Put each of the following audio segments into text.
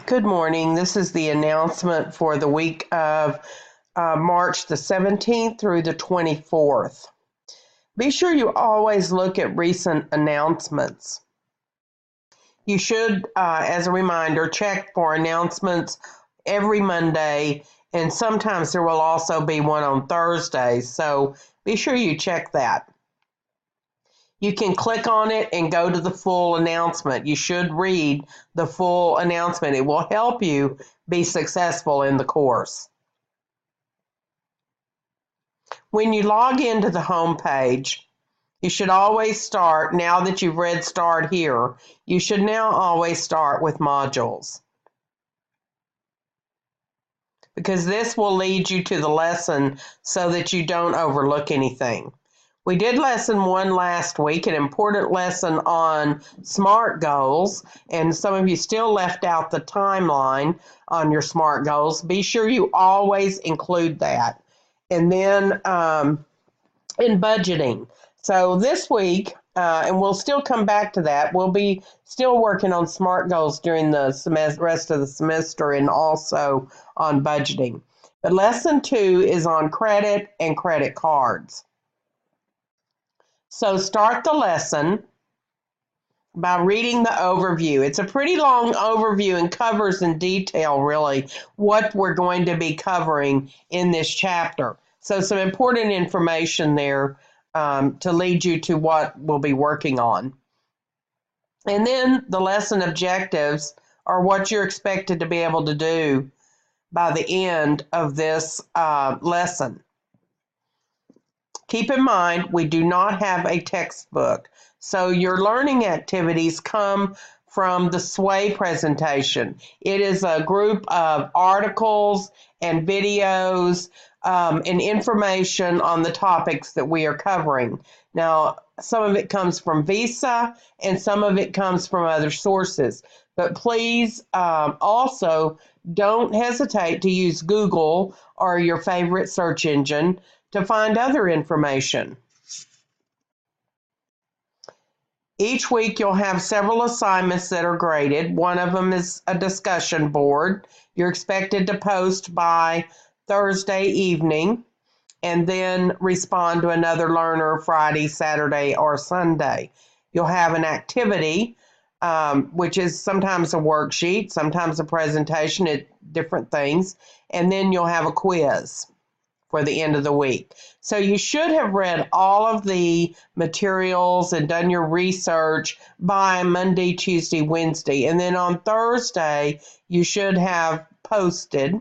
Good morning. This is the announcement for the week of March the 17th through the 24th. Be sure you always look at recent announcements. You should, as a reminder, check for announcements every Monday, and sometimes there will also be one on Thursdays, so be sure you check that. You can click on it and go to the full announcement. You should read the full announcement. It will help you be successful in the course. When you log into the home page, you should always start, now that you've read Start Here, you should now always start with modules, because this will lead you to the lesson so that you don't overlook anything. We did lesson 1 last week, an important lesson on SMART goals, and some of you still left out the timeline on your SMART goals. Be sure you always include that. And then in budgeting. So this week, and we'll still come back to that, we'll be still working on SMART goals during the rest of the semester and also on budgeting. But lesson 2 is on credit and credit cards. So start the lesson by reading the overview. It's a pretty long overview and covers in detail, really, what we're going to be covering in this chapter. So some important information there to lead you to what we'll be working on. And then the lesson objectives are what you're expected to be able to do by the end of this lesson. Keep in mind, we do not have a textbook, so your learning activities come from the SWAY presentation. It is a group of articles and videos and information on the topics that we are covering. Now, some of it comes from Visa and some of it comes from other sources, but please also don't hesitate to use Google or your favorite search engine to find other information. Each week you'll have several assignments that are graded. One of them is a discussion board. You're expected to post by Thursday evening and then respond to another learner Friday, Saturday, or Sunday. You'll have an activity, which is sometimes a worksheet, sometimes a presentation at different things, and then you'll have a quiz for the end of the week. So you should have read all of the materials and done your research by Monday, Tuesday, Wednesday. And then on Thursday, you should have posted.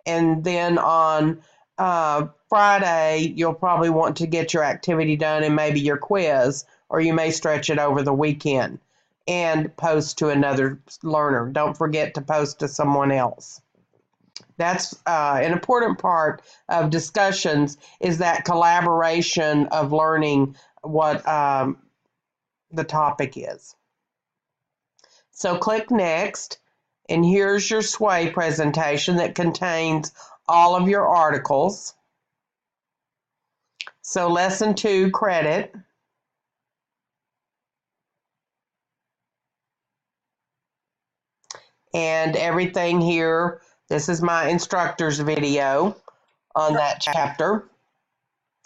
And then on Friday, you'll probably want to get your activity done and maybe your quiz, or you may stretch it over the weekend and post to another learner. Don't forget to post to someone else. That's an important part of discussions, is that collaboration of learning what the topic is. So click Next, and here's your SWAY presentation that contains all of your articles. So lesson 2, credit. And everything here. This is my instructor's video on that chapter.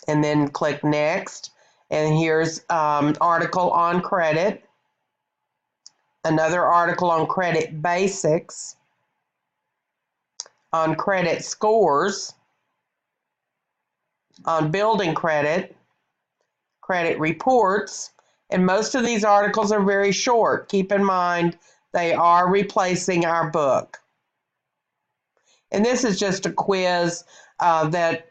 And then click Next. And here's an article on credit. Another article on credit basics. On credit scores. On building credit. Credit reports. And most of these articles are very short. Keep in mind, they are replacing our book. And this is just a quiz that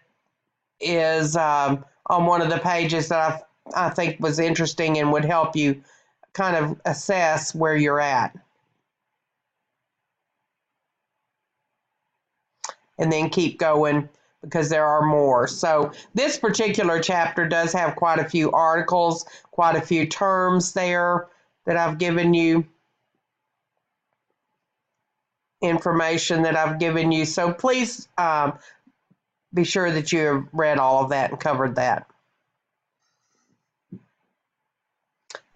is on one of the pages that I think was interesting and would help you kind of assess where you're at. And then keep going, because there are more. So this particular chapter does have quite a few articles, quite a few terms there that I've given you. Information that I've given you. So please be sure that you have read all of that and covered that.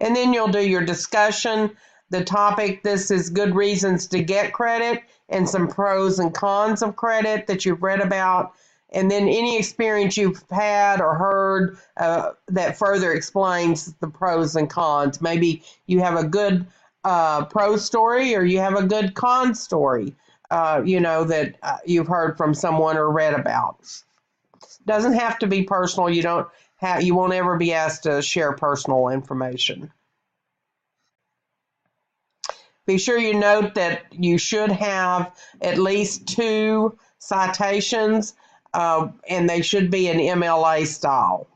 And then you'll do your discussion. The topic, this is good reasons to get credit and some pros and cons of credit that you've read about. And then any experience you've had or heard that further explains the pros and cons. Maybe you have a good pro story or you have a good con story, that you've heard from someone or read about. Doesn't have to be personal. You won't ever be asked to share personal information. Be sure you note that you should have at least 2 citations, and they should be in MLA style.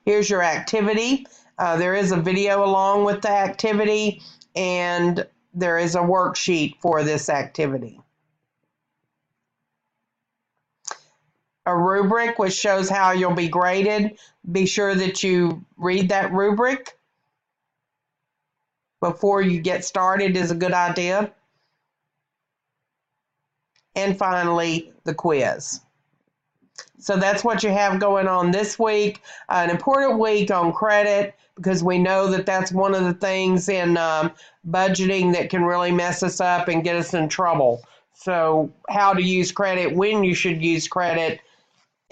Here's your activity. There is a video along with the activity, and there is a worksheet for this activity. A rubric which shows how you'll be graded. Be sure that you read that rubric before you get started is a good idea. And finally, the quiz. So that's what you have going on this week. An important week on credit, because we know that that's one of the things in budgeting that can really mess us up and get us in trouble. So how to use credit, when you should use credit,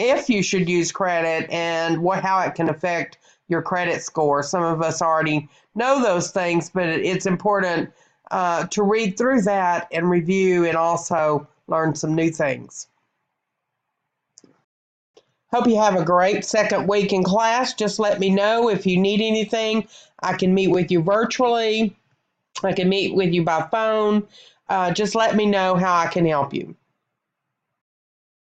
if you should use credit, and how it can affect your credit score. Some of us already know those things, but it's important to read through that and review and also learn some new things. Hope you have a great second week in class. Just let me know if you need anything. I can meet with you virtually. I can meet with you by phone. Just let me know how I can help you.